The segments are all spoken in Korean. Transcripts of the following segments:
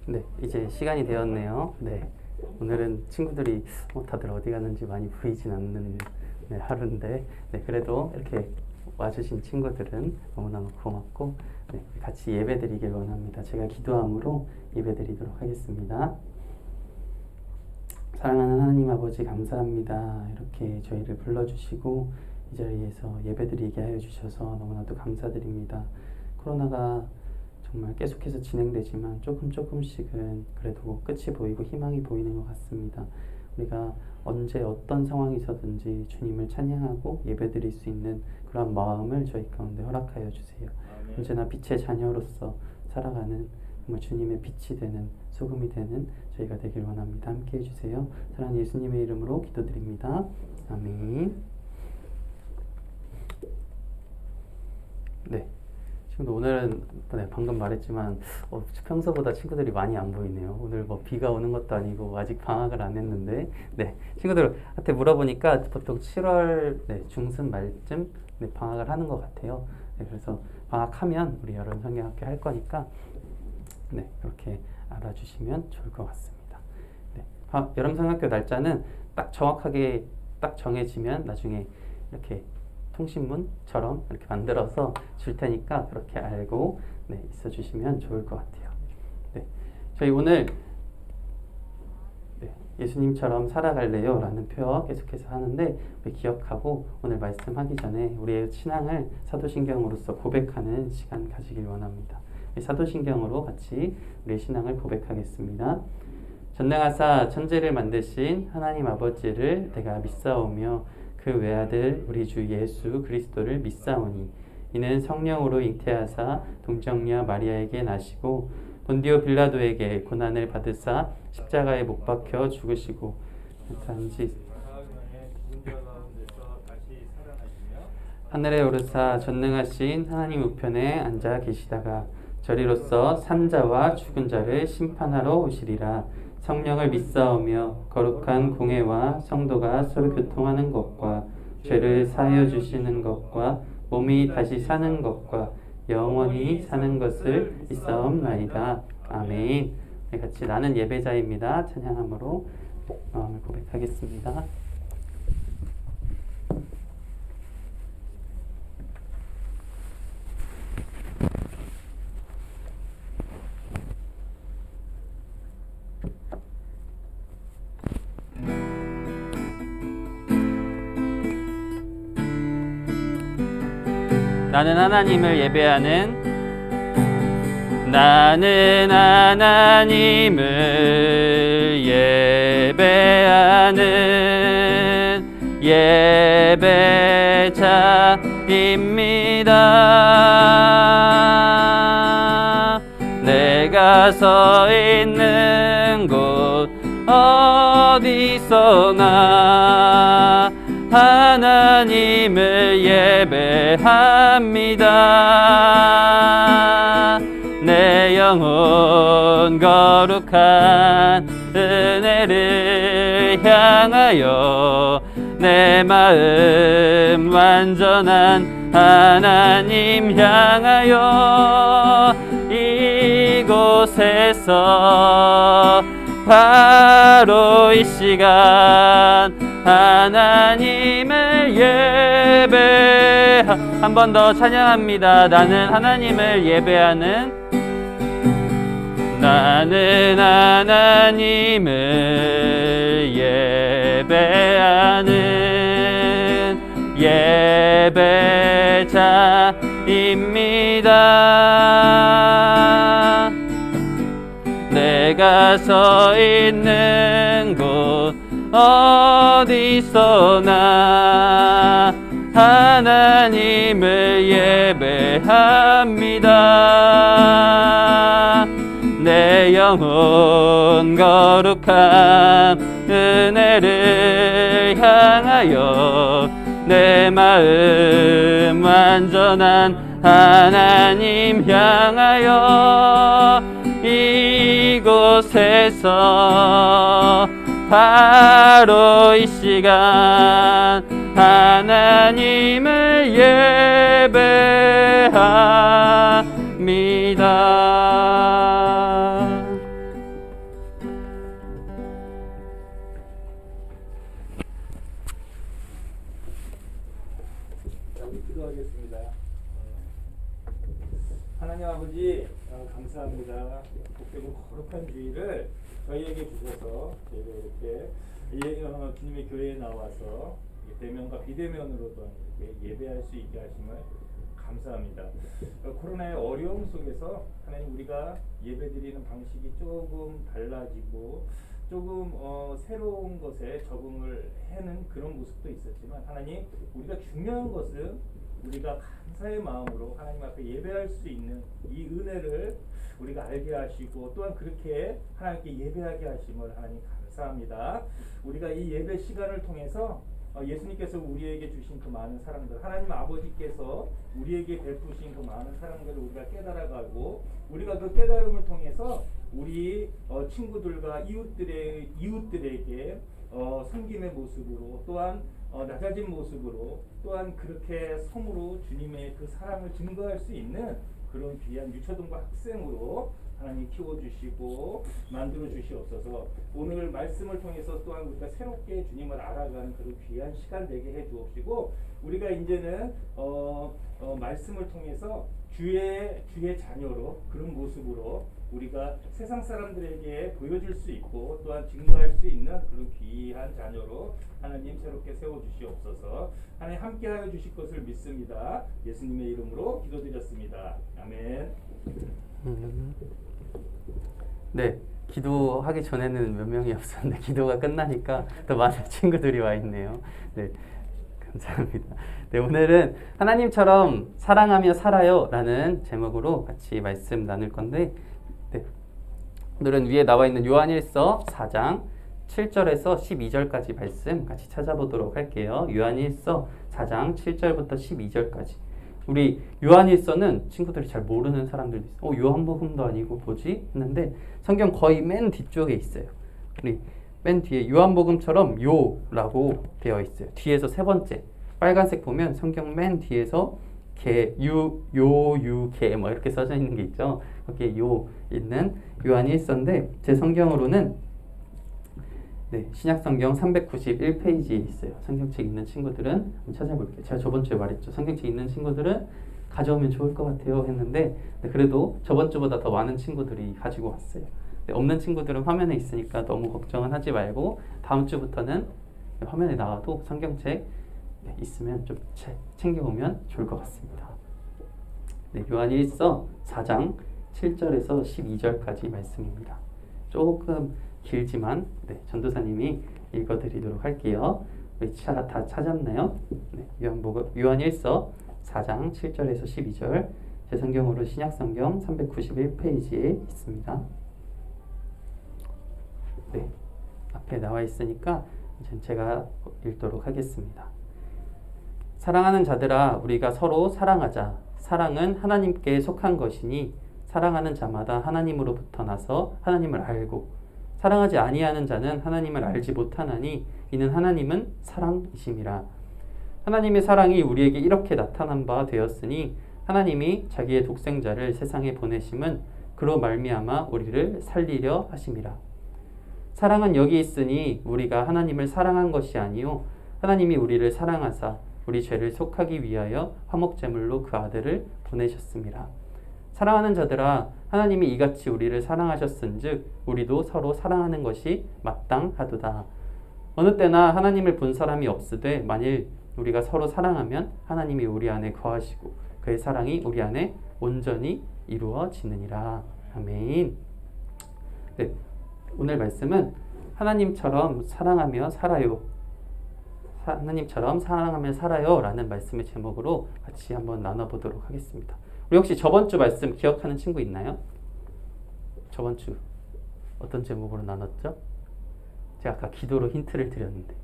네, 이제 시간이 되었네요. 네, 오늘은 친구들이 다들 어디 갔는지 많이 보이진 않는 네, 하루인데, 네, 그래도 이렇게 와주신 친구들은 너무너무 고맙고, 네, 같이 예배드리길 원합니다. 제가 기도함으로 예배드리도록 하겠습니다. 사랑하는 하나님 아버지 감사합니다. 이렇게 저희를 불러주시고 이 자리에서 예배드리게 하여 주셔서 너무나도 감사드립니다. 코로나가 정말 계속해서 진행되지만 조금씩은 그래도 끝이 보이고 희망이 보이는 것 같습니다. 우리가 언제 어떤 상황에서든지 주님을 찬양하고 예배드릴 수 있는 그런 마음을 저희 가운데 허락하여 주세요. 언제나 빛의 자녀로서 살아가는 정말 주님의 빛이 되는 소금이 되는 저희가 되길 원합니다. 함께 해주세요. 사랑하는 예수님의 이름으로 기도드립니다. 아멘. 네. 오늘은 방금 말했지만 평소보다 친구들이 많이 안 보이네요. 오늘 비가 오는 것도 아니고 아직 방학을 안 했는데 네, 친구들한테 물어보니까 보통 7월 중순 말쯤 방학을 하는 것 같아요. 네, 그래서 방학하면 우리 여름 성경학교 할 거니까 그렇게 알아주시면 좋을 것 같습니다. 네, 여름 성경학교 날짜는 딱 정확하게 딱 정해지면 나중에 이렇게 통신문처럼 이렇게 만들어서 줄 테니까 그렇게 알고 있어 주시면 좋을 것 같아요. 네, 저희 오늘 예수님처럼 살아갈래요? 라는 표어 계속해서 하는데 우리 기억하고 오늘 말씀하기 전에 우리의 신앙을 사도신경으로서 고백하는 시간 가지길 원합니다. 사도신경으로 같이 우리의 신앙을 고백하겠습니다. 전능하사 천지를 만드신 하나님 아버지를 내가 믿사오며 그 외아들 우리 주 예수 그리스도를 믿사오니 이는 성령으로 잉태하사 동정녀 마리아에게 나시고 본디오 빌라도에게 고난을 받으사 십자가에 못 박혀 죽으시고 하늘에 오르사 전능하신 하나님 우편에 앉아 계시다가 저리로서 산자와 죽은 자를 심판하러 오시리라. 성령을 믿사오며 거룩한 공회와 성도가 서로 교통하는 것과 죄를 사하여 주시는 것과 몸이 다시 사는 것과 영원히 사는 것을 믿사옵나이다. 아멘. 같이 나는 예배자입니다. 찬양함으로 마음을 고백하겠습니다. 나는 하나님을 예배하는 예배자입니다. 내가 서 있는 곳 어디서나 하나님을 예배합니다. 내 영혼 거룩한 은혜를 향하여 내 마음 완전한 하나님 향하여 이곳에서 바로 이 시간 하나님을 한 번 더 찬양합니다. 나는 하나님을 예배하는 예배자입니다. 내가 서 있는 곳 어디서나 하나님을 예배합니다. 내 영혼 거룩한 은혜를 향하여 내 마음 완전한 하나님 향하여 이곳에서 바로 이 시간 하나님을 예배합니다. 기도하겠습니다. 하나님 아버지 감사합니다. 복되고 거룩한 주일을 저희에게 주셔서 저희가 이렇게 주님의 교회에 나와서 대면과 비대면으로도 이렇게 예배할 수 있게 하심을 감사합니다. 코로나의 어려움 속에서 하나님 우리가 예배드리는 방식이 조금 달라지고 조금 새로운 것에 적응을 하는 그런 모습도 있었지만 하나님 우리가 중요한 것은 우리가 감사의 마음으로 하나님 앞에 예배할 수 있는 이 은혜를 우리가 알게 하시고 또한 그렇게 하나님께 예배하게 하심을 하나님 감사합니다. 우리가 이 예배 시간을 통해서 예수님께서 우리에게 주신 그 많은 사랑들, 하나님 아버지께서 우리에게 베푸신 그 많은 사랑들을 우리가 깨달아가고 우리가 그 깨달음을 통해서 우리 친구들과 이웃들에게 섬김의 모습으로 또한 낮아진 모습으로 또한 그렇게 성으로 주님의 그 사랑을 증거할 수 있는 그런 귀한 유초등부 학생으로 하나님 키워주시고 만들어주시옵소서. 오늘 말씀을 통해서 또한 우리가 새롭게 주님을 알아가는 그런 귀한 시간 되게 해주옵시고 우리가 이제는 말씀을 통해서 주의 자녀로 그런 모습으로 우리가 세상 사람들에게 보여줄 수 있고 또한 증거할 수 있는 그런 귀한 자녀로 하나님 새롭게 세워주시옵소서. 하나님 함께하여 주실 것을 믿습니다. 예수님의 이름으로 기도드렸습니다. 아멘. 네, 기도하기 전에는 몇 명이 없었는데 기도가 끝나니까 더 많은 친구들이 와 있네요. 네, 감사합니다. 네, 오늘은 하나님처럼 사랑하며 살아요 라는 제목으로 같이 말씀 나눌 건데 네, 오늘은 위에 나와 있는 요한일서 4장 7절에서 12절까지 말씀 같이 찾아보도록 할게요. 요한일서 4장 7절부터 12절까지. 우리 요한일서는 친구들이 잘 모르는 사람들도 있어요. 요한복음도 아니고 뭐지? 했는데 성경 거의 맨 뒤쪽에 있어요. 우리 맨 뒤에 요한복음처럼 요라고 되어 있어요. 뒤에서 세 번째 빨간색 보면 성경 맨 뒤에서 개, 개 뭐 이렇게 써져 있는 게 있죠. 거기에 요 있는 요한일서인데 제 성경으로는 네, 신약성경 391페이지에 있어요. 성경책 있는 친구들은 한번 찾아볼게요. 제가 저번 주에 말했죠. 성경책 있는 친구들은 가져오면 좋을 것 같아요 했는데 네, 그래도 저번 주보다 더 많은 친구들이 가지고 왔어요. 네, 없는 친구들은 화면에 있으니까 너무 걱정은 하지 말고 다음 주부터는 화면에 나와도 성경책 네, 있으면 좀 챙겨오면 좋을 것 같습니다. 네, 요한일서 4장 7절에서 12절까지 말씀입니다. 조금 길지만 네, 전도사님이 읽어드리도록 할게요. 우리 다 찾았나요? 네, 요한일서 4장 7절에서 12절 제 성경으로 신약성경 391페이지에 있습니다. 네, 앞에 나와 있으니까 이제 제가 읽도록 하겠습니다. 사랑하는 자들아 우리가 서로 사랑하자. 사랑은 하나님께 속한 것이니 사랑하는 자마다 하나님으로부터 나서 하나님을 알고 사랑하지 아니하는 자는 하나님을 알지 못하나니 이는 하나님은 사랑이심이라. 하나님의 사랑이 우리에게 이렇게 나타난 바 되었으니 하나님이 자기의 독생자를 세상에 보내심은 그로 말미암아 우리를 살리려 하심이라. 사랑은 여기 있으니 우리가 하나님을 사랑한 것이 아니요 하나님이 우리를 사랑하사 우리 죄를 속하기 위하여 화목제물로 그 아들을 보내셨습니다. 사랑하는 자들아 하나님이 이같이 우리를 사랑하셨은즉 우리도 서로 사랑하는 것이 마땅하도다. 어느 때나 하나님을 본 사람이 없으되 만일 우리가 서로 사랑하면 하나님이 우리 안에 거하시고 그의 사랑이 우리 안에 온전히 이루어지느니라. 아멘. 네, 오늘 말씀은 하나님처럼 사랑하며 살아요. 하나님처럼 사랑하며 살아요 라는 말씀의 제목으로 같이 한번 나눠보도록 하겠습니다. 우리 혹시 저번 주 말씀 기억하는 친구 있나요? 저번 주 어떤 제목으로 나눴죠? 제가 아까 기도로 힌트를 드렸는데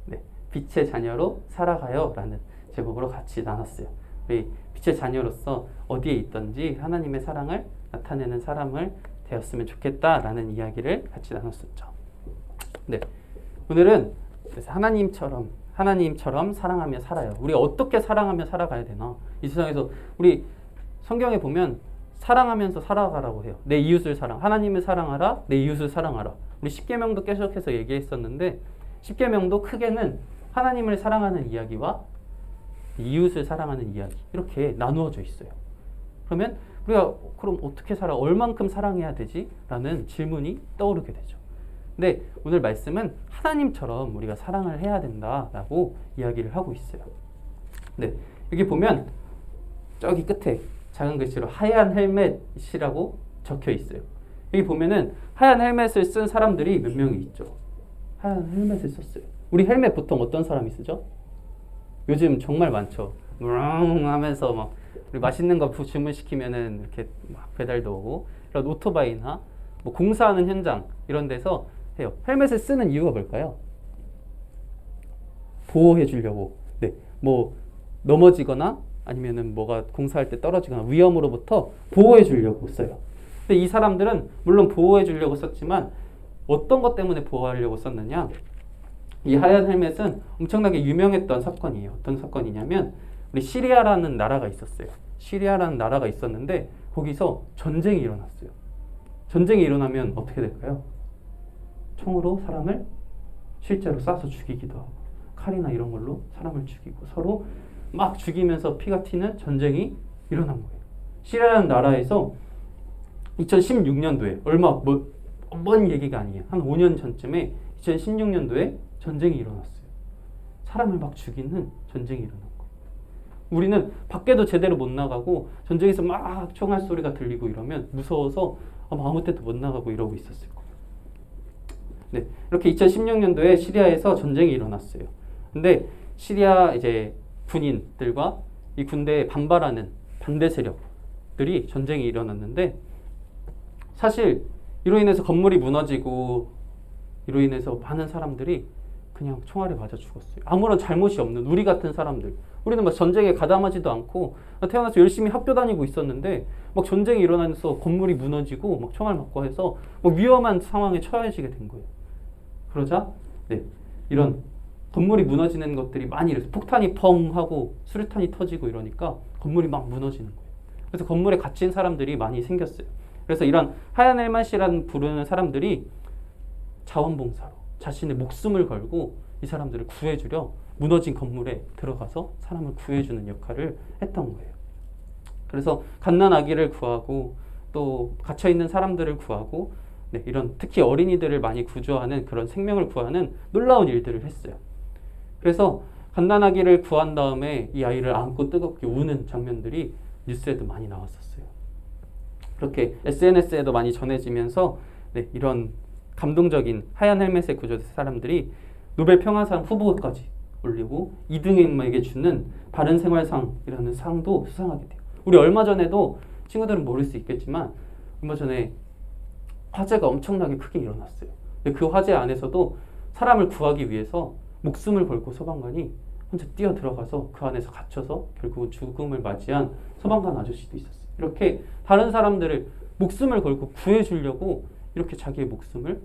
네, 빛의 자녀로 살아가요 라는 제목으로 같이 나눴어요. 우리 빛의 자녀로서 어디에 있든지 하나님의 사랑을 나타내는 사람을 되었으면 좋겠다라는 이야기를 같이 나눴었죠. 네, 오늘은 그래서 하나님처럼 사랑하며 살아요. 우리 어떻게 사랑하며 살아가야 되나? 이 세상에서 우리 성경에 보면 사랑하면서 살아가라고 해요. 내 이웃을 하나님을 사랑하라, 내 이웃을 사랑하라. 우리 십계명도 계속해서 얘기했었는데 십계명도 크게는 하나님을 사랑하는 이야기와 이웃을 사랑하는 이야기 이렇게 나누어져 있어요. 그러면 우리가 그럼 어떻게 살아? 얼만큼 사랑해야 되지? 라는 질문이 떠오르게 되죠. 근데 오늘 말씀은 하나님처럼 우리가 사랑을 해야 된다라고 이야기를 하고 있어요. 네, 여기 보면 저기 끝에 작은 글씨로 하얀 헬멧이라고 적혀 있어요. 여기 보면은 하얀 헬멧을 쓴 사람들이 몇 명이 있죠. 하얀 헬멧을 썼어요. 우리 헬멧 보통 어떤 사람이 쓰죠? 요즘 정말 많죠. 무릉 하면서 막 우리 맛있는 거 주문시키면은 이렇게 막 배달도 오고 이런 오토바이나 뭐 공사하는 현장 이런 데서 해요. 헬멧을 쓰는 이유가 뭘까요? 보호해 주려고. 네. 뭐 넘어지거나 아니면은 뭐가 공사할 때 떨어지거나 위험으로부터 보호해 주려고 써요. 근데 이 사람들은 물론 보호해 주려고 썼지만 어떤 것 때문에 보호하려고 썼느냐? 이 하얀 헬멧은 엄청나게 유명했던 사건이에요. 어떤 사건이냐면 우리 시리아라는 나라가 있었어요. 시리아라는 나라가 있었는데 거기서 전쟁이 일어났어요. 전쟁이 일어나면 어떻게 될까요? 총으로 사람을 실제로 쏴서 죽이기도 하고 칼이나 이런 걸로 사람을 죽이고 서로 막 죽이면서 피가 튀는 전쟁이 일어난 거예요. 시리아라는 나라에서 2016년도에 먼 얘기가 아니에요. 한 5년 전쯤에 2016년도에 전쟁이 일어났어요. 사람을 막 죽이는 전쟁이 일어난 거예요. 우리는 밖에도 제대로 못 나가고 전쟁에서 막 총알 소리가 들리고 이러면 무서워서 아무 때도 못 나가고 이러고 있었을 거예요. 네, 이렇게 2016년도에 시리아에서 전쟁이 일어났어요. 근데 시리아 이제 군인들과 이 군대에 반발하는 반대 세력들이 전쟁이 일어났는데 사실 이로 인해서 건물이 무너지고 이로 인해서 많은 사람들이 그냥 총알에 맞아 죽었어요. 아무런 잘못이 없는 우리 같은 사람들. 우리는 막 전쟁에 가담하지도 않고 태어나서 열심히 학교 다니고 있었는데 막 전쟁이 일어나면서 건물이 무너지고 막 총알 맞고 해서 막 위험한 상황에 처해지게 된 거예요. 그러자 네, 이런 건물이 무너지는 것들이 많이 이래서 폭탄이 펑 하고 수류탄이 터지고 이러니까 건물이 막 무너지는 거예요. 그래서 건물에 갇힌 사람들이 많이 생겼어요. 그래서 이런 하얀 헬멧이라는 부르는 사람들이 자원봉사로 자신의 목숨을 걸고 이 사람들을 구해주려 무너진 건물에 들어가서 사람을 구해주는 역할을 했던 거예요. 그래서 갓난 아기를 구하고 또 갇혀있는 사람들을 구하고 네, 이런 특히 어린이들을 많이 구조하는 그런 생명을 구하는 놀라운 일들을 했어요. 그래서 갓난 아기를 구한 다음에 이 아이를 안고 뜨겁게 우는 장면들이 뉴스에도 많이 나왔었어요. 그렇게 SNS에도 많이 전해지면서 네, 이런 감동적인 하얀 헬멧의 구조된 사람들이 노벨 평화상 후보까지 올리고 2등에게 주는 바른 생활상이라는 상도 수상하게 돼요. 우리 얼마 전에도 친구들은 모를 수 있겠지만 얼마 전에 화재가 엄청나게 크게 일어났어요. 근데 그 화재 안에서도 사람을 구하기 위해서 목숨을 걸고 소방관이 혼자 뛰어 들어가서 그 안에서 갇혀서 결국은 죽음을 맞이한 소방관 아저씨도 있었어요. 이렇게 다른 사람들을 목숨을 걸고 구해주려고 이렇게 자기의 목숨을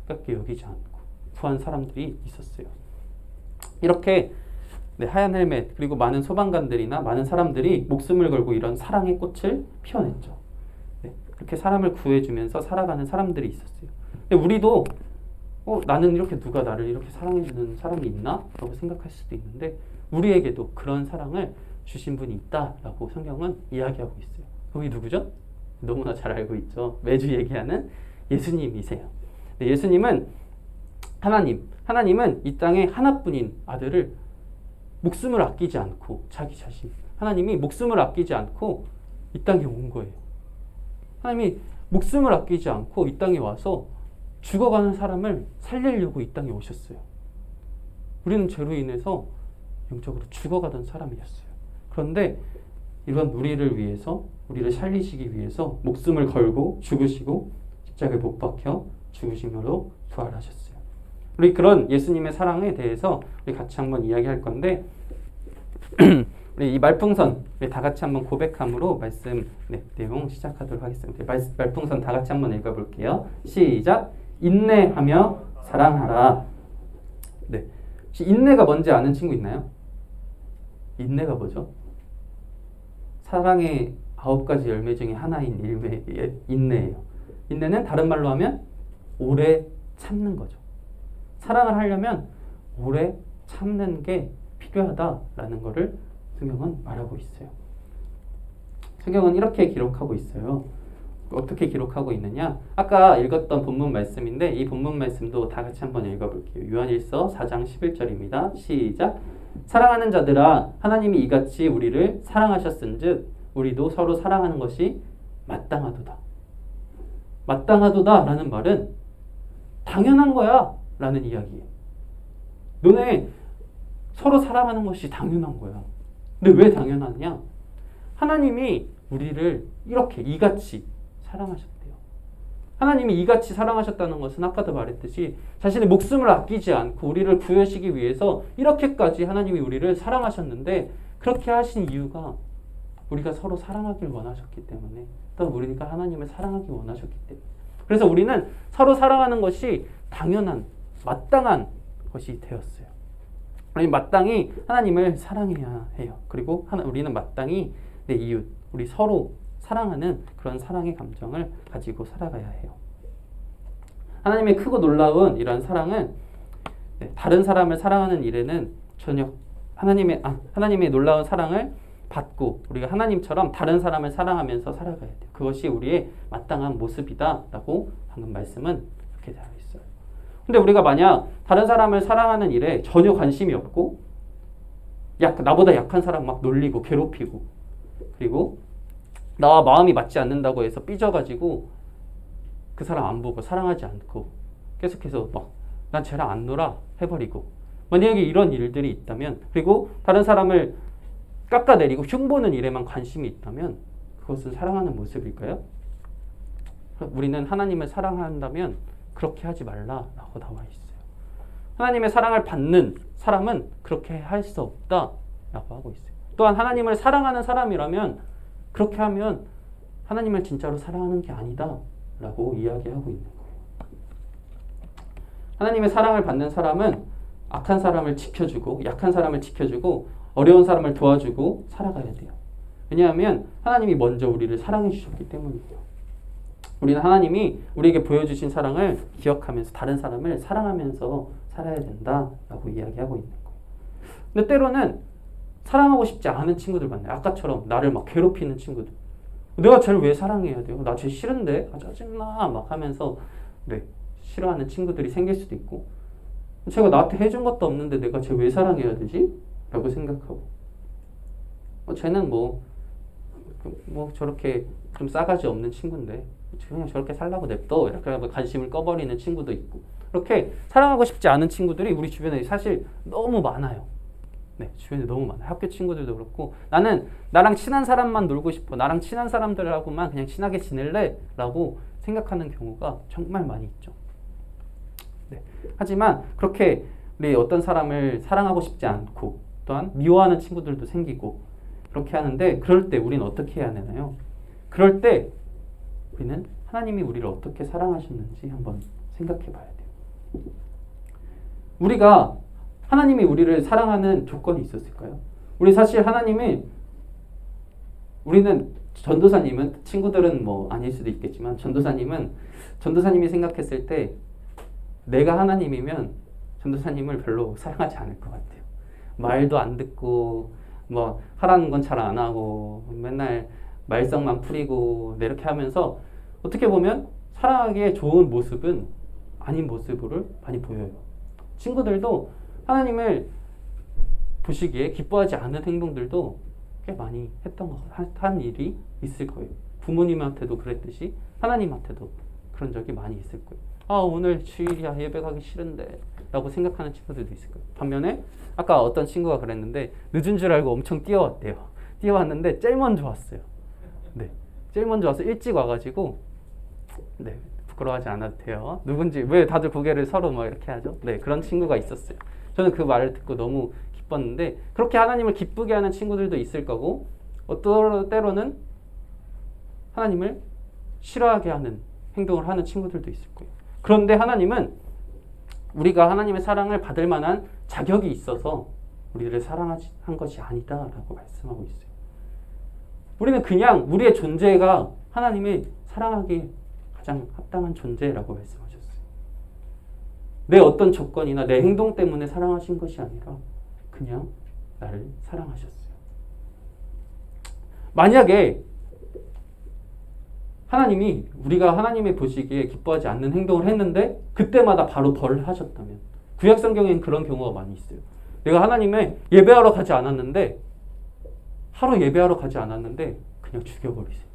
아깝게 여기지 않고 구한 사람들이 있었어요. 이렇게 네, 하얀 헬멧 그리고 많은 소방관들이나 많은 사람들이 목숨을 걸고 이런 사랑의 꽃을 피워냈죠. 네, 이렇게 사람을 구해주면서 살아가는 사람들이 있었어요. 근데 우리도 나는 이렇게 누가 나를 이렇게 사랑해주는 사람이 있나? 라고 생각할 수도 있는데 우리에게도 그런 사랑을 주신 분이 있다라고 성경은 이야기하고 있어요. 그분이 누구죠? 너무나 잘 알고 있죠. 매주 얘기하는 예수님이세요. 네, 예수님은 하나님은 이 땅에 하나뿐인 아들을 목숨을 아끼지 않고 자기 자신 하나님이 목숨을 아끼지 않고 이 땅에 온 거예요. 하나님이 목숨을 아끼지 않고 이 땅에 와서 죽어가는 사람을 살리려고 이 땅에 오셨어요. 우리는 죄로 인해서 영적으로 죽어가던 사람이었어요. 그런데 이런 우리를 위해서 우리를 살리시기 위해서 목숨을 걸고 죽으시고 십자가에 못 박혀 죽으심으로 부활하셨어요. 우리 그런 예수님의 사랑에 대해서 우리 같이 한번 이야기할 건데 우리 이 말풍선 다 같이 한번 고백함으로 말씀 내용 시작하도록 하겠습니다. 말풍선 다 같이 한번 읽어볼게요. 시작. 인내하며 사랑하라. 네, 혹시 인내가 뭔지 아는 친구 있나요? 인내가 뭐죠? 사랑의 9가지 열매 중에 하나인 인내예요. 인내는 다른 말로 하면 오래 참는 거죠. 사랑을 하려면 오래 참는 게 필요하다라는 것을 성경은 말하고 있어요. 성경은 이렇게 기록하고 있어요. 어떻게 기록하고 있느냐? 아까 읽었던 본문 말씀인데 이 본문 말씀도 다 같이 한번 읽어볼게요. 요한일서 4장 11절입니다. 시작. 사랑하는 자들아 하나님이 이같이 우리를 사랑하셨은즉 우리도 서로 사랑하는 것이 마땅하도다. 마땅하도다 라는 말은 당연한 거야 라는 이야기예요. 너네 서로 사랑하는 것이 당연한 거야. 근데 왜 당연하냐? 하나님이 우리를 이렇게 이같이 사랑하셨대요. 하나님이 이같이 사랑하셨다는 것은 아까도 말했듯이 자신의 목숨을 아끼지 않고 우리를 구하시기 위해서 이렇게까지 하나님이 우리를 사랑하셨는데 그렇게 하신 이유가 우리가 서로 사랑하길 원하셨기 때문에 또 우리가 하나님을 사랑하기 원하셨기 때문에 그래서 우리는 서로 사랑하는 것이 당연한 마땅한 것이 되었어요. 아니 마땅히 하나님을 사랑해야 해요. 그리고 우리는 마땅히 내 이웃, 우리 서로 사랑하는 그런 사랑의 감정을 가지고 살아가야 해요. 하나님의 크고 놀라운 이런 사랑은 다른 사람을 사랑하는 일에는 전혀 하나님의 놀라운 사랑을 받고 우리가 하나님처럼 다른 사람을 사랑하면서 살아가야 돼요. 그것이 우리의 마땅한 모습이다라고 방금 말씀은 이렇게 되어 있어요. 근데 우리가 만약 다른 사람을 사랑하는 일에 전혀 관심이 없고 나보다 약한 사람 막 놀리고 괴롭히고 그리고 나와 마음이 맞지 않는다고 해서 삐져가지고 그 사람 안 보고 사랑하지 않고 계속해서 막 난 쟤랑 안 놀아 해버리고 만약에 이런 일들이 있다면 그리고 다른 사람을 깎아내리고 흉보는 일에만 관심이 있다면 그것은 사랑하는 모습일까요? 우리는 하나님을 사랑한다면 그렇게 하지 말라라고 나와 있어요. 하나님의 사랑을 받는 사람은 그렇게 할 수 없다라고 하고 있어요. 또한 하나님을 사랑하는 사람이라면 그렇게 하면 하나님을 진짜로 사랑하는 게 아니다라고 이야기하고 있는 거예요. 하나님의 사랑을 받는 사람은 악한 사람을 지켜주고 약한 사람을 지켜주고 어려운 사람을 도와주고 살아가야 돼요. 왜냐하면 하나님이 먼저 우리를 사랑해 주셨기 때문이에요. 우리는 하나님이 우리에게 보여주신 사랑을 기억하면서 다른 사람을 사랑하면서 살아야 된다라고 이야기하고 있는 거예요. 근데 때로는 사랑하고 싶지 않은 친구들 만나요. 아까처럼 나를 막 괴롭히는 친구들. 내가 쟤를 왜 사랑해야 돼요? 나 쟤 싫은데? 짜증나 막 하면서 싫어하는 친구들이 생길 수도 있고 제가 나한테 해준 것도 없는데 내가 쟤 왜 사랑해야 되지? 라고 생각하고 쟤는 뭐 저렇게 좀 싸가지 없는 친구인데 그냥 저렇게 살라고 냅둬 이렇게 관심을 꺼버리는 친구도 있고 그렇게 사랑하고 싶지 않은 친구들이 우리 주변에 사실 너무 많아요. 주변에 너무 많아요. 학교 친구들도 그렇고 나랑 친한 사람만 놀고 싶어 나랑 친한 사람들하고만 그냥 친하게 지낼래 라고 생각하는 경우가 정말 많이 있죠. 하지만 그렇게 우리 어떤 사람을 사랑하고 싶지 않고 또한 미워하는 친구들도 생기고 그렇게 하는데 그럴 때 우리는 어떻게 해야 되나요? 그럴 때 우리는 하나님이 우리를 어떻게 사랑하셨는지 한번 생각해 봐야 돼요. 우리가 하나님이 우리를 사랑하는 조건이 있었을까요? 우리 사실 우리는 전도사님은 친구들은 아닐 수도 있겠지만 전도사님이 생각했을 때 내가 하나님이면 전도사님을 별로 사랑하지 않을 것 같아요. 말도 안 듣고 하라는 건 잘 안 하고 맨날 말썽만 부리고 이렇게 하면서 어떻게 보면 사랑하기에 좋은 모습은 아닌 모습을 많이 보여요. 친구들도 하나님을 보시기에 기뻐하지 않은 행동들도 꽤 많이 한 일이 있을 거예요. 부모님한테도 그랬듯이 하나님한테도 그런 적이 많이 있을 거예요. 오늘 주일이야 예배 가기 싫은데 라고 생각하는 친구들도 있을 거예요. 반면에 아까 어떤 친구가 그랬는데 늦은 줄 알고 엄청 뛰어왔대요. 뛰어왔는데 제일 먼저 왔어요. 제일 먼저 와서 일찍 와가지고 부끄러워하지 않아도 돼요. 누군지 왜 다들 고개를 서로 이렇게 하죠? 그런 친구가 있었어요. 저는 그 말을 듣고 너무 기뻤는데 그렇게 하나님을 기쁘게 하는 친구들도 있을 거고 어떤 때로는 하나님을 싫어하게 하는 행동을 하는 친구들도 있을 거예요. 그런데 하나님은 우리가 하나님의 사랑을 받을 만한 자격이 있어서 우리를 사랑한 것이 아니다라고 말씀하고 있어요. 우리는 그냥 우리의 존재가 하나님이 사랑하기 가장 합당한 존재라고 말씀하셨어요. 내 어떤 조건이나 내 행동 때문에 사랑하신 것이 아니라 그냥 나를 사랑하셨어요. 만약에 하나님이 우리가 하나님의 보시기에 기뻐하지 않는 행동을 했는데 그때마다 바로 벌을 하셨다면, 구약 성경에는 그런 경우가 많이 있어요. 내가 하나님의 예배하러 가지 않았는데, 하루 예배하러 가지 않았는데 그냥 죽여버리세요.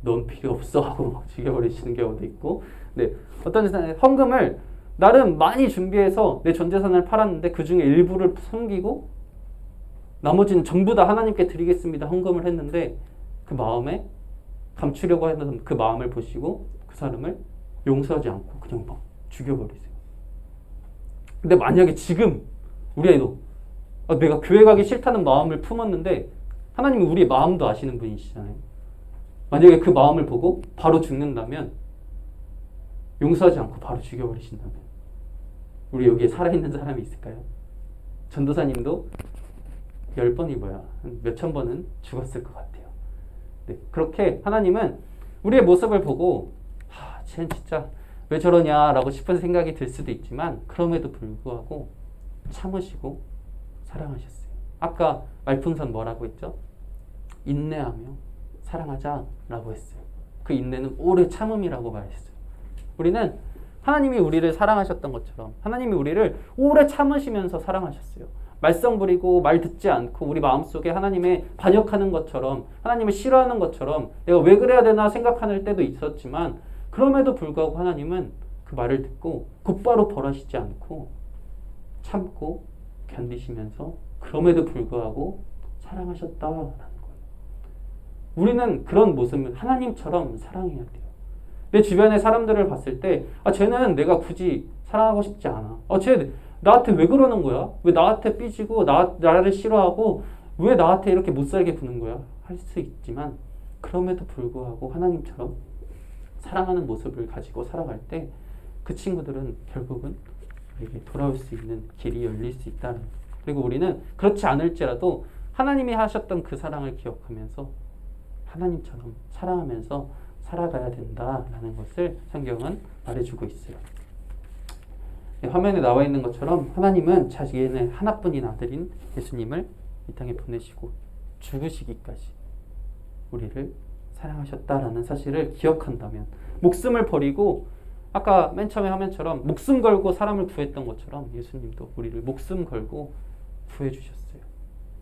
넌 필요 없어 하고 막 죽여버리시는 경우도 있고, 네, 어떤 헌금을 나름 많이 준비해서 내 전 재산을 팔았는데 그 중에 일부를 섬기고 나머지는 전부 다 하나님께 드리겠습니다 헌금을 했는데, 그 마음에 감추려고 하는 그 마음을 보시고 그 사람을 용서하지 않고 그냥 막 죽여버리세요. 근데 만약에 지금 우리 애도 내가 교회 가기 싫다는 마음을 품었는데, 하나님이 우리의 마음도 아시는 분이시잖아요. 만약에 그 마음을 보고 바로 죽는다면, 용서하지 않고 바로 죽여버리신다면, 우리 여기에 살아있는 사람이 있을까요? 전도사님도 10번이 뭐야, 몇천 번은 죽었을 것 같아요. 네, 그렇게 하나님은 우리의 모습을 보고 쟤는 진짜 왜 저러냐라고 싶은 생각이 들 수도 있지만, 그럼에도 불구하고 참으시고 사랑하셨어요. 아까 말풍선 뭐라고 했죠? 인내하며 사랑하자라고 했어요. 그 인내는 오래 참음이라고 말했어요. 우리는 하나님이 우리를 사랑하셨던 것처럼 하나님이 우리를 오래 참으시면서 사랑하셨어요. 말썽 부리고 말 듣지 않고 우리 마음속에 하나님의 반역하는 것처럼, 하나님을 싫어하는 것처럼 내가 왜 그래야 되나 생각하는 때도 있었지만, 그럼에도 불구하고 하나님은 그 말을 듣고 곧바로 벌하시지 않고 참고 견디시면서 그럼에도 불구하고 사랑하셨다라는 거예요. 우리는 그런 모습을 하나님처럼 사랑해야 돼요. 내 주변의 사람들을 봤을 때 쟤는 내가 굳이 사랑하고 싶지 않아. 쟤 나한테 왜 그러는 거야? 왜 나한테 삐지고 나를 싫어하고 왜 나한테 이렇게 못살게 구는 거야? 할 수 있지만, 그럼에도 불구하고 하나님처럼 사랑하는 모습을 가지고 살아갈 때 그 친구들은 결국은 우리에게 돌아올 수 있는 길이 열릴 수 있다는 거예요. 그리고 우리는 그렇지 않을지라도 하나님이 하셨던 그 사랑을 기억하면서 하나님처럼 사랑하면서 살아가야 된다라는 것을 성경은 말해주고 있어요. 화면에 나와 있는 것처럼 하나님은 자신의 하나뿐인 아들인 예수님을 이 땅에 보내시고 죽으시기까지 우리를 사랑하셨다라는 사실을 기억한다면, 목숨을 버리고 아까 맨 처음에 화면처럼 목숨 걸고 사람을 구했던 것처럼 예수님도 우리를 목숨 걸고 구해주셨어요.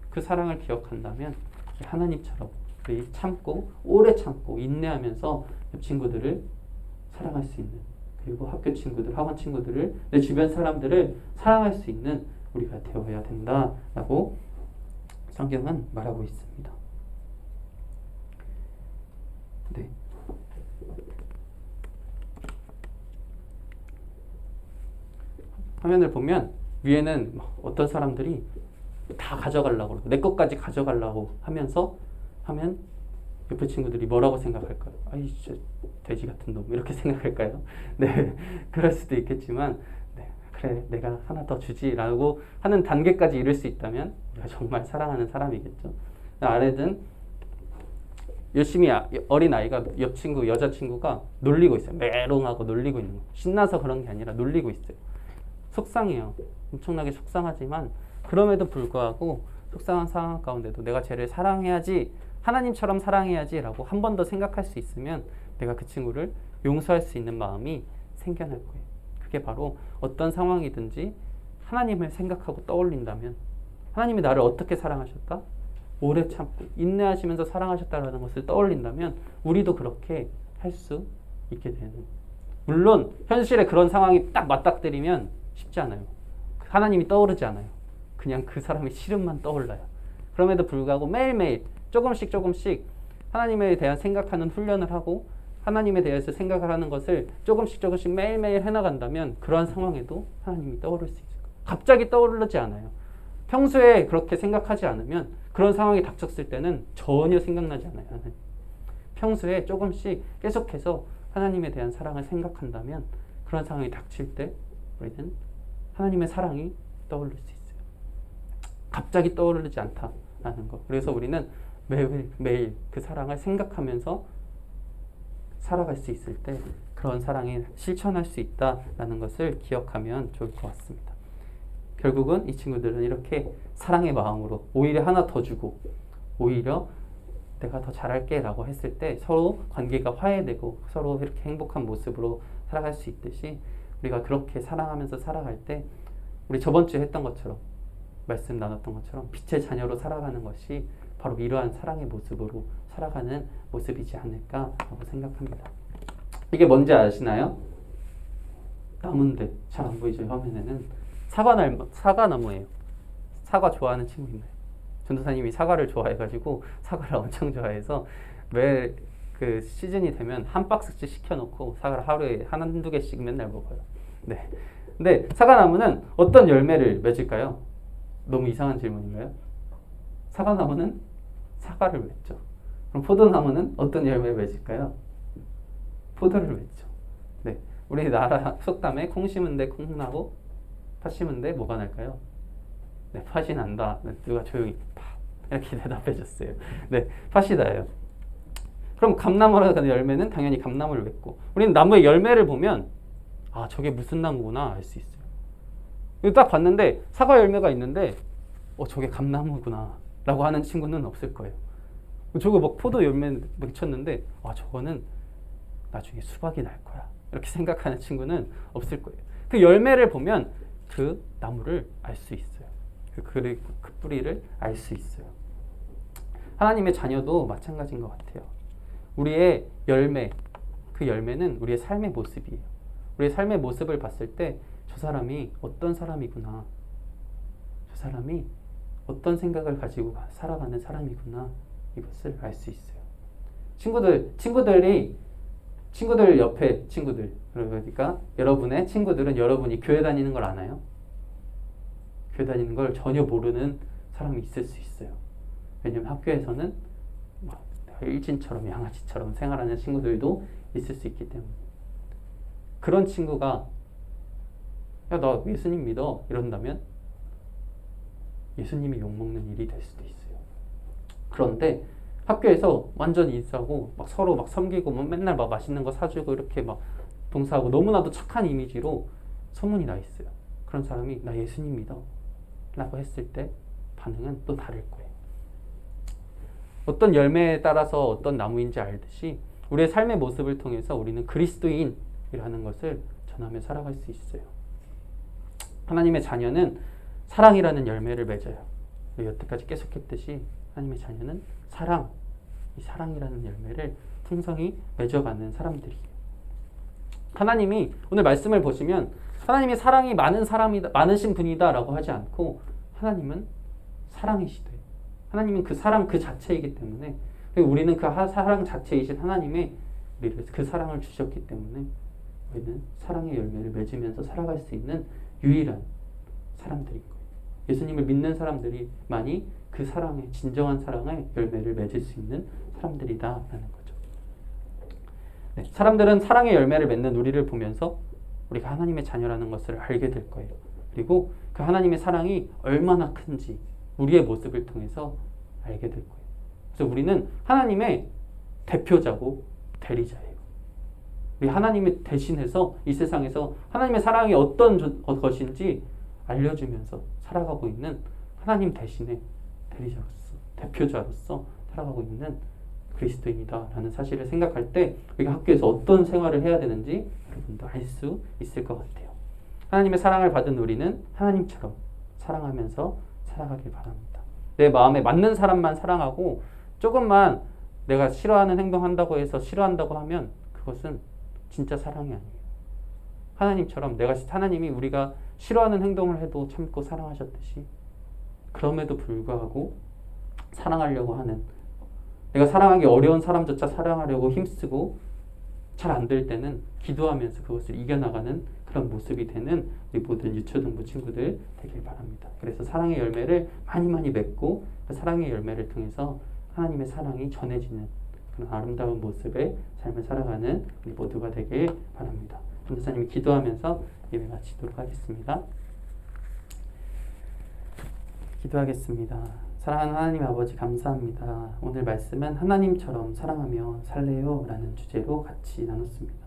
그 사랑을 기억한다면 하나님처럼 우리 참고 오래 참고 인내하면서 옆 친구들을 사랑할 수 있는, 그리고 학교 친구들, 학원 친구들을, 내 주변 사람들을 사랑할 수 있는 우리가 되어야 된다라고 성경은 말하고 있습니다. 네. 화면을 보면 위에는 어떤 사람들이 다 가져가려고 그러고 내 것까지 가져가려고 하면서 하면 옆에 친구들이 뭐라고 생각할까요? 아이 진짜 돼지 같은 놈 이렇게 생각할까요? 네, 그럴 수도 있겠지만, 네, 그래 내가 하나 더 주지라고 하는 단계까지 이룰 수 있다면 우리가 정말 사랑하는 사람이겠죠. 아래든 열심히 어린 아이가 옆 친구 여자친구가 놀리고 있어요. 메롱하고 놀리고 있는 거. 신나서 그런 게 아니라 놀리고 있어요. 속상해요. 엄청나게 속상하지만 그럼에도 불구하고 속상한 상황 가운데도 내가 쟤를 사랑해야지, 하나님처럼 사랑해야지 라고 한 번 더 생각할 수 있으면 내가 그 친구를 용서할 수 있는 마음이 생겨날 거예요. 그게 바로 어떤 상황이든지 하나님을 생각하고 떠올린다면, 하나님이 나를 어떻게 사랑하셨다? 오래 참고 인내하시면서 사랑하셨다라는 것을 떠올린다면 우리도 그렇게 할 수 있게 되는, 물론 현실에 그런 상황이 딱 맞닥뜨리면 쉽지 않아요. 하나님이 떠오르지 않아요. 그냥 그 사람의 싫음만 떠올라요. 그럼에도 불구하고 매일매일 조금씩 하나님에 대한 생각하는 훈련을 하고 하나님에 대해서 생각을 하는 것을 조금씩 매일매일 해나간다면 그러한 상황에도 하나님이 떠오를 수 있어요. 갑자기 떠오르지 않아요. 평소에 그렇게 생각하지 않으면 그런 상황이 닥쳤을 때는 전혀 생각나지 않아요. 평소에 조금씩 계속해서 하나님에 대한 사랑을 생각한다면 그런 상황이 닥칠 때 우리는 하나님의 사랑이 떠오를 수 있어요. 갑자기 떠오르지 않다라는 것. 그래서 우리는 매일 그 사랑을 생각하면서 살아갈 수 있을 때 그런 사랑이 실천할 수 있다라는 것을 기억하면 좋을 것 같습니다. 결국은 이 친구들은 이렇게 사랑의 마음으로 오히려 하나 더 주고, 오히려 내가 더 잘할게 라고 했을 때 서로 관계가 화해되고 서로 이렇게 행복한 모습으로 살아갈 수 있듯이 우리가 그렇게 사랑하면서 살아갈 때 우리 저번 주에 했던 것처럼 말씀 나눴던 것처럼 빛의 자녀로 살아가는 것이 바로 이러한 사랑의 모습으로 살아가는 모습이지 않을까라고 생각합니다. 이게 뭔지 아시나요? 나무인데 잘 안 보이죠? 화면에는 사과나무예요. 사과 좋아하는 친구 있나요? 전도사님이 사과를 좋아해가지고 사과를 엄청 좋아해서 매 그 시즌이 되면 한 박스씩 시켜놓고 사과를 하루에 한두 개씩 맨날 먹어요. 네. 근데 사과나무는 어떤 열매를 맺을까요? 너무 이상한 질문인가요? 사과나무는 사과를 맺죠. 그럼 포도나무는 어떤 열매를 맺을까요? 포도를 맺죠. 네. 우리나라 속담에 콩 심은데 콩 나고 팥 심은데 뭐가 날까요? 네, 팥이 난다. 누가 조용히 팥 이렇게 대답해 줬어요. 네, 팥이 나요. 그럼 감나무라는 열매는 당연히 감나무를 맺고 우리는 나무의 열매를 보면 아 저게 무슨 나무구나 알 수 있어요. 이거 딱 봤는데 사과 열매가 있는데 저게 감나무구나 라고 하는 친구는 없을 거예요. 저거 막 포도 열매 맺혔는데 아 저거는 나중에 수박이 날 거야 이렇게 생각하는 친구는 없을 거예요. 그 열매를 보면 그 나무를 알 수 있어요. 그 뿌리를 알 수 있어요. 하나님의 자녀도 마찬가지인 것 같아요. 우리의 열매, 그 열매는 우리의 삶의 모습이에요. 우리의 삶의 모습을 봤을 때 저 사람이 어떤 사람이구나, 저 사람이 어떤 생각을 가지고 살아가는 사람이구나 이것을 알 수 있어요. 친구들 옆에 친구들 그러니까 여러분의 친구들은 여러분이 교회 다니는 걸 아나요? 교회 다니는 걸 전혀 모르는 사람이 있을 수 있어요. 왜냐면 학교에서는 일진처럼 양아치처럼 생활하는 친구들도 있을 수 있기 때문에 그런 친구가 야, 나 예수님 믿어 이런다면 예수님이 욕먹는 일이 될 수도 있어요. 그런데 학교에서 완전 인싸고 막 서로 막 섬기고 맨날 막 맛있는 거 사주고 이렇게 막 봉사하고 너무나도 착한 이미지로 소문이 나 있어요. 그런 사람이 나 예수님 믿어 라고 했을 때 반응은 또 다를 거예요. 어떤 열매에 따라서 어떤 나무인지 알듯이 우리의 삶의 모습을 통해서 우리는 그리스도인이라는 것을 전하며 살아갈 수 있어요. 하나님의 자녀는 사랑이라는 열매를 맺어요. 우리 여태까지 계속했듯이 하나님의 자녀는 이 사랑이라는 열매를 풍성히 맺어가는 사람들이에요. 하나님이 오늘 말씀을 보시면 하나님이 사랑이 많으신 분이다라고 하지 않고 하나님은 사랑이시대. 하나님은 그 사랑 그 자체이기 때문에 우리는 그 사랑 자체이신 하나님의 우리를 그 사랑을 주셨기 때문에 우리는 사랑의 열매를 맺으면서 살아갈 수 있는 유일한 사람들인 거예요. 예수님을 믿는 사람들이 많이 그 사랑의 진정한 사랑의 열매를 맺을 수 있는 사람들이다라는 거죠. 네, 사람들은 사랑의 열매를 맺는 우리를 보면서 우리가 하나님의 자녀라는 것을 알게 될 거예요. 그리고 그 하나님의 사랑이 얼마나 큰지 우리의 모습을 통해서 알게 될 거예요. 그래서 우리는 하나님의 대표자고 대리자예요. 우리 하나님을 대신해서 이 세상에서 하나님의 사랑이 어떤 것인지 알려주면서 살아가고 있는 하나님 대신의 대리자로서 대표자로서 살아가고 있는 그리스도인이다라는 사실을 생각할 때 우리가 학교에서 어떤 생활을 해야 되는지 여러분도 알 수 있을 것 같아요. 하나님의 사랑을 받은 우리는 하나님처럼 사랑하면서 살아가길 바랍니다. 내 마음에 맞는 사람만 사랑하고 조금만 내가 싫어하는 행동한다고 해서 싫어한다고 하면 그것은 진짜 사랑이 아니에요. 하나님처럼 하나님이 우리가 싫어하는 행동을 해도 참고 사랑하셨듯이 그럼에도 불구하고 사랑하려고 하는 내가 사랑하기 어려운 사람조차 사랑하려고 힘쓰고 잘 안 될 때는 기도하면서 그것을 이겨나가는 그런 모습이 되는 우리 모든 유초등부 친구들 되길 바랍니다. 그래서 사랑의 열매를 많이 맺고 그 사랑의 열매를 통해서 하나님의 사랑이 전해지는 그런 아름다운 모습의 삶을 살아가는 우리 모두가 되길 바랍니다. 전도사님이 기도하면서 예배 마치도록 하겠습니다. 기도하겠습니다. 사랑하는 하나님 아버지 감사합니다. 오늘 말씀은 하나님처럼 사랑하며 살래요? 라는 주제로 같이 나눴습니다.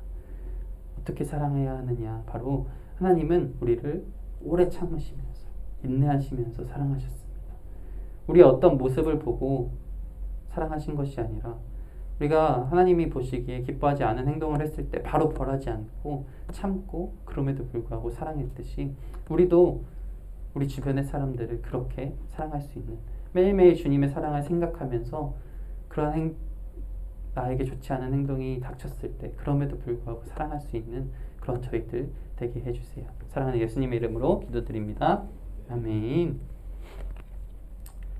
어떻게 사랑해야 하느냐? 바로 하나님은 우리를 오래 참으시면서 인내하시면서 사랑하셨습니다. 우리의 어떤 모습을 보고 사랑하신 것이 아니라 우리가 하나님이 보시기에 기뻐하지 않은 행동을 했을 때 바로 벌하지 않고 참고 그럼에도 불구하고 사랑했듯이 우리도 우리 주변의 사람들을 그렇게 사랑할 수 있는, 매일매일 주님의 사랑을 생각하면서 그러한 나에게 좋지 않은 행동이 닥쳤을 때 그럼에도 불구하고 사랑할 수 있는 그런 저희들 되게 해주세요. 사랑하는 예수님의 이름으로 기도드립니다. 아멘.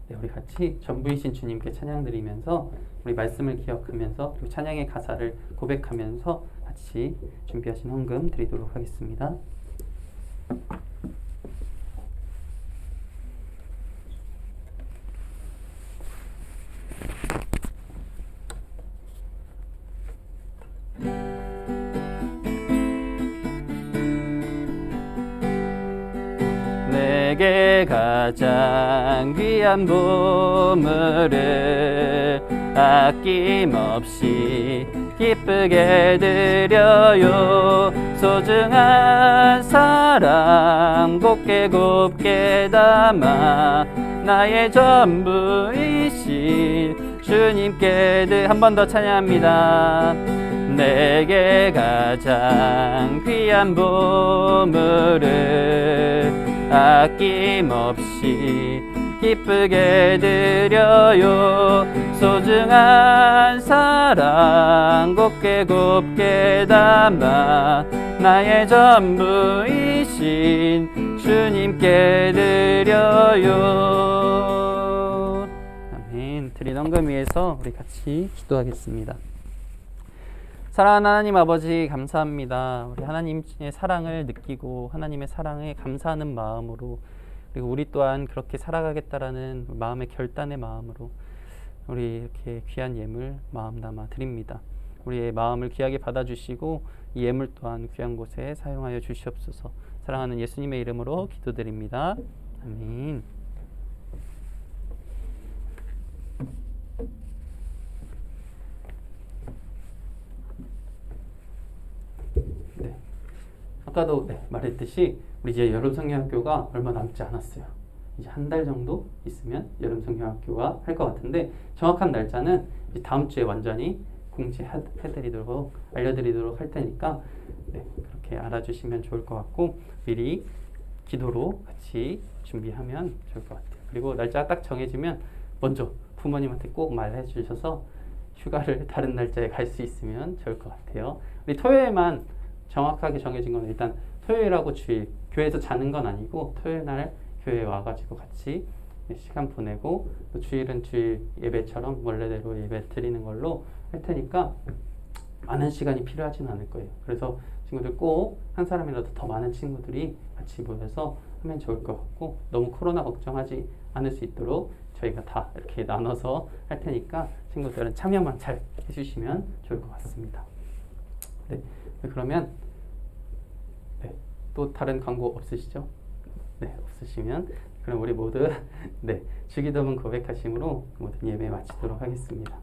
네, 우리 같이 전부이신 주님께 찬양 드리면서 우리 말씀을 기억하면서 그리고 찬양의 가사를 고백하면서 같이 준비하신 헌금 드리도록 하겠습니다. 내게 가장 귀한 보물을 아낌없이 기쁘게 드려요. 소중한 사랑 곱게 담아 나의 전부이신 주님께 한 번 더 찬양합니다. 내게 가장 귀한 보물을 아낌없이 기쁘게 드려요. 소중한 사랑 곱게 담아 나의 전부이신 주님께 드려요. 아멘. 드린 헌금 위해서 우리 같이 기도하겠습니다. 사랑하는 하나님 아버지, 감사합니다. 우리 하나님의 사랑을 느끼고 하나님의 사랑에 감사하는 마음으로, 그리고 우리 또한 그렇게 살아가겠다라는 마음의 결단의 마음으로 우리 이렇게 귀한 예물 마음 담아 드립니다. 우리의 마음을 귀하게 받아주시고 이 예물 또한 귀한 곳에 사용하여 주시옵소서. 사랑하는 예수님의 이름으로 기도드립니다. 아멘. 네. 아까도 말했듯이 우리 이제 여름 성경학교가 얼마 남지 않았어요. 이제 한 달 정도 있으면 여름 성경학교가 할 것 같은데 정확한 날짜는 이제 다음 주에 완전히 공지해드리도록 알려드리도록 할 테니까 그렇게 알아주시면 좋을 것 같고 미리 기도로 같이 준비하면 좋을 것 같아요. 그리고 날짜가 딱 정해지면 먼저 부모님한테 꼭 말해 주셔서 휴가를 다른 날짜에 갈 수 있으면 좋을 것 같아요. 우리 토요일만 정확하게 정해진 건 일단 토요일하고 주일 교회에서 자는 건 아니고 토요일 날 교회에 와가지고 같이 시간 보내고 또 주일은 주일 예배처럼 원래대로 예배 드리는 걸로 할 테니까 많은 시간이 필요하지는 않을 거예요. 그래서 친구들 꼭 한 사람이라도 더 많은 친구들이 같이 모여서 하면 좋을 것 같고 너무 코로나 걱정하지 않을 수 있도록 저희가 다 이렇게 나눠서 할 테니까 친구들은 참여만 잘 해주시면 좋을 것 같습니다. 네, 그러면 또 다른 광고 없으시죠? 네, 없으시면 그럼 우리 모두 주기도문 고백하심으로 모든 예배 마치도록 하겠습니다.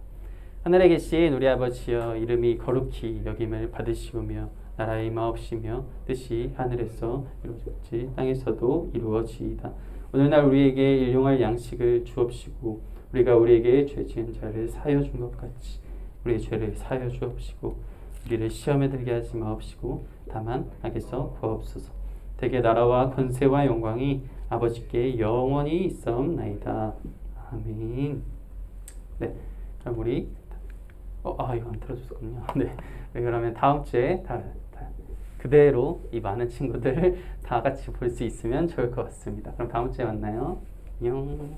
하늘에 계신 우리 아버지여, 이름이 거룩히 여김을 받으시오며 나라의 임하옵시며 뜻이 하늘에서 이루어졌지 땅에서도 이루어지이다. 오늘날 우리에게 일용할 양식을 주옵시고 우리가 우리에게 죄 지은 자를 사하여 준 것 같이 우리의 죄를 사하여 주옵시고 우리를 시험에 들게 하지 마옵시고 다만 악에서 구하옵소서. 대개 나라와 권세와 영광이 아버지께 영원히 있사옵나이다. 아멘. 네, 그럼 우리 이거 안 들어줬군요. 네, 그러면 다음 주에 그대로 이 많은 친구들 다 같이 볼 수 있으면 좋을 것 같습니다. 그럼 다음 주에 만나요. 안녕.